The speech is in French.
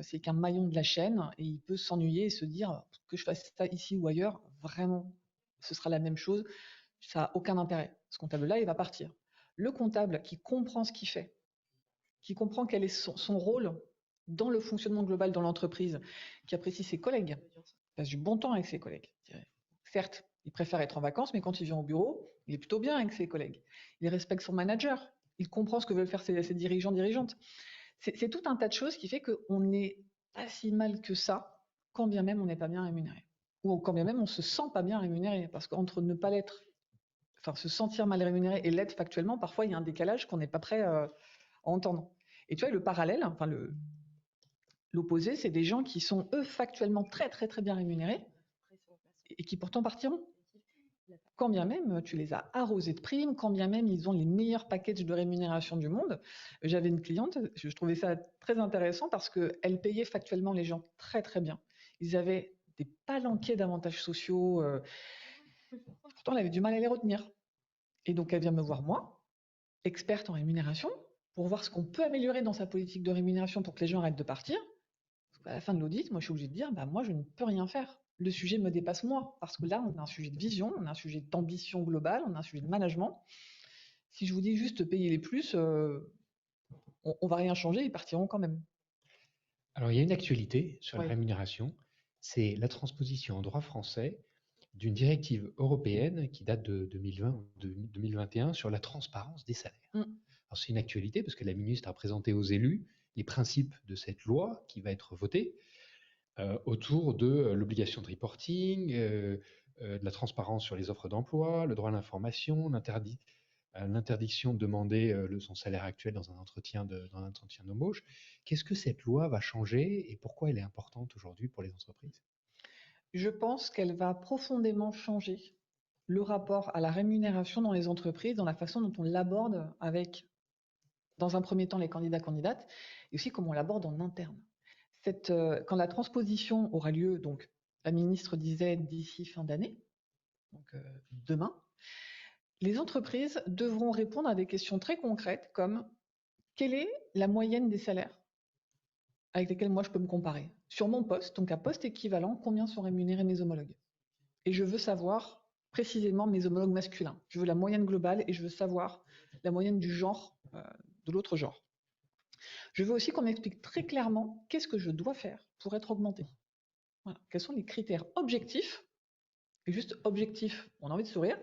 c'est qu'un maillon de la chaîne et il peut s'ennuyer et se dire que je fasse ça ici ou ailleurs, vraiment, ce sera la même chose, ça n'a aucun intérêt. Ce comptable-là, il va partir. Le comptable qui comprend ce qu'il fait, qui comprend quel est son rôle dans le fonctionnement global dans l'entreprise, qui apprécie ses collègues, passe du bon temps avec ses collègues. Certes, il préfère être en vacances, mais quand il vient au bureau, il est plutôt bien avec ses collègues. Il respecte son manager, il comprend ce que veulent faire ses dirigeants, dirigeantes. C'est tout un tas de choses qui fait qu'on n'est pas si mal que ça, quand bien même on n'est pas bien rémunéré. Ou quand bien même on se sent pas bien rémunéré, parce qu'entre ne pas l'être, enfin se sentir mal rémunéré et l'être factuellement, parfois il y a un décalage qu'on n'est pas prêt à entendre. Et tu vois, le parallèle, enfin l'opposé, c'est des gens qui sont eux factuellement très très très bien rémunérés et qui pourtant partiront. Quand bien même tu les as arrosés de primes, quand bien même ils ont les meilleurs packages de rémunération du monde. J'avais une cliente, je trouvais ça très intéressant parce qu'elle payait factuellement les gens très très bien. Ils avaient des palanquets d'avantages sociaux, pourtant elle avait du mal à les retenir. Et donc elle vient me voir moi, experte en rémunération, pour voir ce qu'on peut améliorer dans sa politique de rémunération pour que les gens arrêtent de partir. À la fin de l'audit, moi je suis obligée de dire, moi je ne peux rien faire. Le sujet me dépasse moi, parce que là on a un sujet de vision, on a un sujet d'ambition globale, on a un sujet de management. Si je vous dis juste payer les plus, on va rien changer, ils partiront quand même. Alors, il y a une actualité sur la Oui. rémunération, c'est la transposition en droit français d'une directive européenne qui date de 2020 ou de 2021 sur la transparence des salaires. Mm. Alors, c'est une actualité parce que la ministre a présenté aux élus les principes de cette loi qui va être votée autour de l'obligation de reporting, de la transparence sur les offres d'emploi, le droit à l'information, l'interdiction de demander son salaire actuel dans un entretien d'embauche. Qu'est-ce que cette loi va changer et pourquoi elle est importante aujourd'hui pour les entreprises? Je pense qu'elle va profondément changer le rapport à la rémunération dans les entreprises, dans la façon dont on l'aborde avec, dans un premier temps, les candidats-candidates, et aussi comment on l'aborde en interne. Quand la transposition aura lieu, donc la ministre disait d'ici fin d'année, donc demain, les entreprises devront répondre à des questions très concrètes comme quelle est la moyenne des salaires avec lesquels moi je peux me comparer sur mon poste, donc à poste équivalent, combien sont rémunérés mes homologues. Et je veux savoir précisément mes homologues masculins. Je veux la moyenne globale et je veux savoir la moyenne du genre, de l'autre genre. Je veux aussi qu'on m'explique très clairement qu'est-ce que je dois faire pour être augmenté. Voilà. Quels sont les critères objectifs, et juste objectifs, on a envie de sourire,